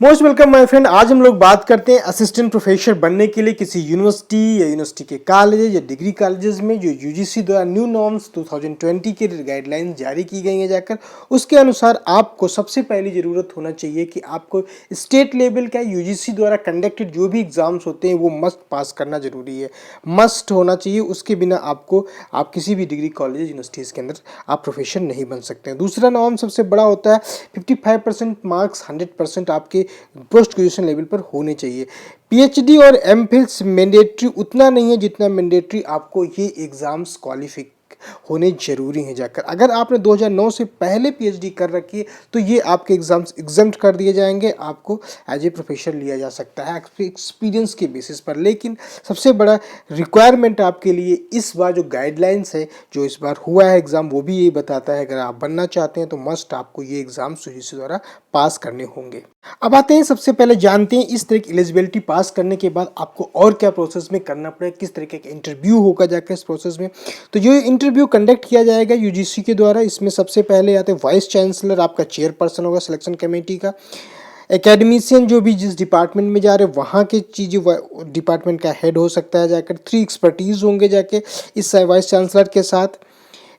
Most welcome my friend. आज हम लोग बात करते हैं असिस्टेंट प्रोफेसर बनने के लिए किसी यूनिवर्सिटी या यूनिवर्सिटी के कॉलेज या डिग्री कॉलेजेस में जो यूजीसी द्वारा न्यू नॉर्म्स 2020 के गाइडलाइंस जारी की गई हैं जाकर उसके अनुसार आपको सबसे पहली ज़रूरत होना चाहिए कि आपको स्टेट लेवल का यूजीसी द्वारा कंडक्टेड जो भी एग्ज़ाम्स होते हैं वो मस्ट पास करना ज़रूरी है, मस्ट होना चाहिए। उसके बिना आप किसी भी डिग्री कॉलेज यूनिवर्सिटीज़ के अंदर आप प्रोफेसर नहीं बन सकते हैं। दूसरा नॉर्म सबसे बड़ा होता है 55% मार्क्स 100% आपके पोस्ट ग्रेजुएशन लेवल पर होने चाहिए। पीएचडी और एमफिल मैंडेटरी उतना नहीं है जितना मैंडेटरी आपको ये एग्ज़ाम्स क्वालिफाई होने जरूरी हैं जाकर। अगर आपने 2009 से पहले पीएचडी कर रखी है तो ये आपके एग्जाम्स एग्जम्प्ट कर दिए जाएंगे, आपको एज ए प्रोफेसर लिया जा सकता है एक्सपीरियंस के बेसिस पर। लेकिन सबसे बड़ा रिक्वायरमेंट आपके लिए इस बार जो गाइडलाइंस है, जो इस बार हुआ है एग्ज़ाम, वो भी ये बताता है अगर आप बनना चाहते हैं तो मस्ट आपको ये एग्ज़ाम यूजीसी द्वारा पास करने होंगे। अब आते हैं, सबसे पहले जानते हैं इस तरह की एलिजिबिलिटी पास करने के बाद आपको और क्या प्रोसेस में करना पड़ेगा, किस तरीके का इंटरव्यू होगा जाकर इस प्रोसेस में। तो जो इंटरव्यू कंडक्ट किया जाएगा यूजीसी के द्वारा, इसमें सबसे पहले आते हैं वाइस चांसलर, आपका चेयरपर्सन होगा सिलेक्शन कमेटी का, एकेडमिशियन जो भी जिस डिपार्टमेंट में जा रहे हैं वहाँ के चीज़ें डिपार्टमेंट का हेड हो सकता है जाकर, 3 एक्सपर्टीज़ होंगे जाके इस वाइस चांसलर के साथ,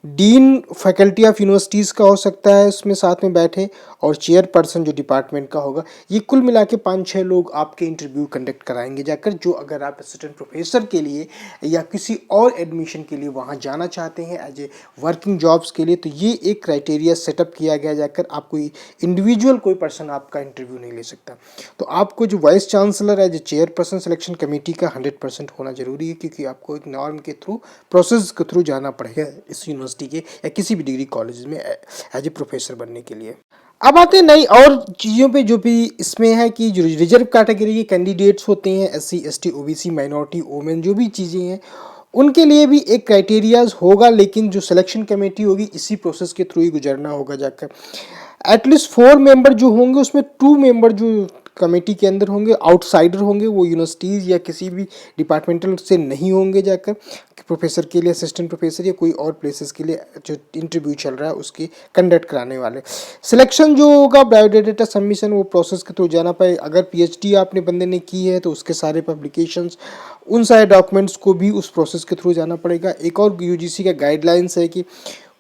डीन फैकल्टी ऑफ यूनिवर्सिटीज़ का हो सकता है उसमें साथ में बैठे, और चेयरपर्सन जो डिपार्टमेंट का होगा। ये कुल मिला के 5-6 लोग आपके इंटरव्यू कंडक्ट कराएंगे जाकर, जो अगर आप असिस्टेंट प्रोफेसर के लिए या किसी और एडमिशन के लिए वहाँ जाना चाहते हैं एज ए वर्किंग जॉब्स के लिए, तो ये एक क्राइटेरिया सेटअप किया गया जाकर। आप कोई इंडिविजुअल कोई पर्सन आपका इंटरव्यू नहीं ले सकता। तो आपको जो vice chancellor as a chairperson selection committee का 100% होना जरूरी है, क्योंकि आपको एक नॉर्म के थ्रू प्रोसेस के थ्रू जाना पड़ेगा इस यूनिवर्सिटी के या किसी भी डिग्री कॉलेज में एज ए प्रोफेसर बनने के लिए। अब आते हैं नई और चीज़ों पे जो भी इसमें है कि जो रिजर्व कैटेगरी के कैंडिडेट्स होते हैं, SC ST OBC minority women जो भी चीज़ें हैं, उनके लिए भी एक क्राइटेरियाज होगा, लेकिन जो सिलेक्शन कमेटी होगी इसी प्रोसेस के थ्रू ही गुजरना होगा जाकर। एटलीस्ट 4 मेंबर जो होंगे उसमें 2 मेंबर जो कमेटी के अंदर होंगे आउटसाइडर होंगे, वो यूनिवर्सिटीज़ या किसी भी डिपार्टमेंटल से नहीं होंगे जाकर, प्रोफेसर के लिए असिस्टेंट प्रोफेसर या कोई और प्लेसेस के लिए जो इंटरव्यू चल रहा है उसकी कंडक्ट कराने वाले। सिलेक्शन जो होगा बायोडाटा सबमिशन वो प्रोसेस के थ्रू जाना पाए। अगर पीएचडी आपने बंदे ने की है तो उसके सारे पब्लिकेशंस, उन सारे डॉक्यूमेंट्स को भी उस प्रोसेस के थ्रू जाना पड़ेगा। एक और यूजीसी का गाइडलाइंस है कि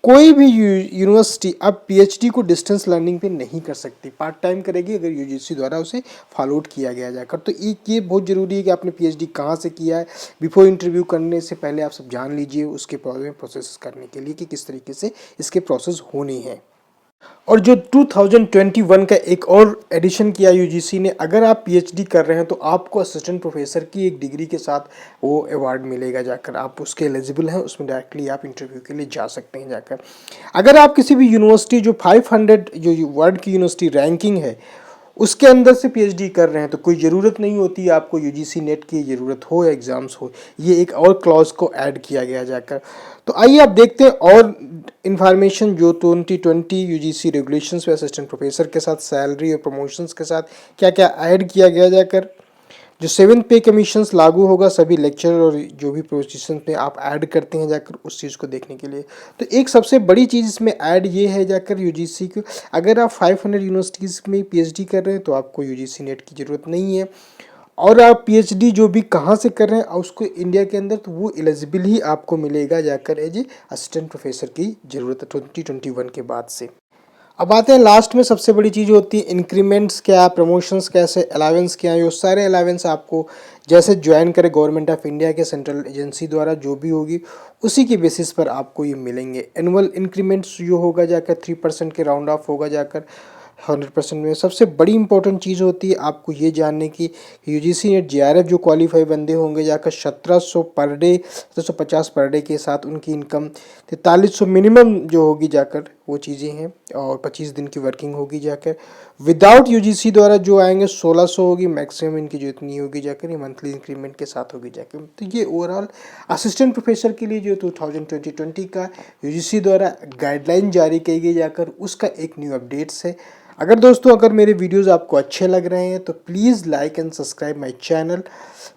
कोई भी यूनिवर्सिटी अब पीएचडी को डिस्टेंस लर्निंग पे नहीं कर सकती, पार्ट टाइम करेगी अगर यूजीसी द्वारा उसे फॉलोड किया गया जाकर। तो ये बहुत ज़रूरी है कि आपने पीएचडी कहाँ से किया है, बिफोर इंटरव्यू करने से पहले आप सब जान लीजिए उसके प्रोसेस करने के लिए कि किस तरीके से इसके प्रोसेस होनी है। और जो 2021 का एक और एडिशन किया यूजीसी ने, अगर आप पीएचडी कर रहे हैं तो आपको असिस्टेंट प्रोफेसर की एक डिग्री के साथ वो अवार्ड मिलेगा जाकर, आप उसके एलिजिबल हैं, उसमें डायरेक्टली आप इंटरव्यू के लिए जा सकते हैं जाकर। अगर आप किसी भी यूनिवर्सिटी जो 500 जो वर्ल्ड की यूनिवर्सिटी रैंकिंग है उसके अंदर से पीएचडी कर रहे हैं तो कोई ज़रूरत नहीं होती आपको यूजीसी नेट की ज़रूरत हो या एग्ज़ाम्स हो, ये एक और क्लॉज को ऐड किया गया जाकर। तो आइए आप देखते हैं और इन्फॉर्मेशन जो 2020 यूजीसी रेगुलेशंस में असिस्टेंट प्रोफेसर के साथ सैलरी और प्रमोशंस के साथ क्या क्या ऐड किया गया जाकर। जो 7th पे कमीशंस लागू होगा सभी लेक्चर और जो भी पोजीशन पे आप ऐड करते हैं जाकर उस चीज़ को देखने के लिए। तो एक सबसे बड़ी चीज़ इसमें ऐड ये है जाकर यूजीसी को, अगर आप 500 यूनिवर्सिटीज़ में पीएचडी कर रहे हैं तो आपको यूजीसी नेट की ज़रूरत नहीं है, और आप पीएचडी जो भी कहाँ से कर रहे हैं उसको इंडिया के अंदर, तो वो एलिजिबल ही आपको मिलेगा जाकर एज ए असिस्टेंट प्रोफेसर की ज़रूरत है 2021 के बाद से। अब आते हैं लास्ट में सबसे बड़ी चीज़ होती है इंक्रीमेंट्स क्या, प्रमोशंस कैसे, अलावेंस क्या है। वो सारे अलावेंस आपको जैसे ज्वाइन करे गवर्नमेंट ऑफ इंडिया के सेंट्रल एजेंसी द्वारा जो भी होगी उसी के बेसिस पर आपको ये मिलेंगे। एनुअल इंक्रीमेंट्स जो होगा जाकर 3% के राउंड ऑफ होगा जाकर 100% में। सबसे बड़ी इंपॉर्टेंट चीज़ होती है आपको ये जानने की, यूजीसी नेट जेआरएफ जो क्वालिफाई बंदे होंगे जाकर 1700 पर डे, 1750 पर डे के साथ उनकी इनकम 4300 मिनिमम जो होगी जाकर वो चीज़ें हैं, और 25 दिन की वर्किंग होगी जाकर। विदाउट यूजीसी द्वारा जो आएंगे 1600 होगी मैक्सिमम इनकी जो इतनी होगी जाकर, ये मंथली इंक्रीमेंट के साथ होगी जाकर। तो ये ओवरऑल असिस्टेंट प्रोफेसर के लिए जो 2020 का यूजीसी द्वारा गाइडलाइन जारी की गई जाकर उसका एक न्यू अपडेट्स है। अगर दोस्तों अगर मेरे वीडियोस आपको अच्छे लग रहे हैं तो please like and subscribe my channel.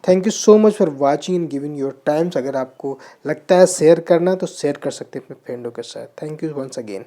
Thank you so much for watching and giving your time's. अगर आपको लगता है शेयर करना तो शेयर कर सकते हैं अपने फ्रेंडों के साथ। Thank you once again.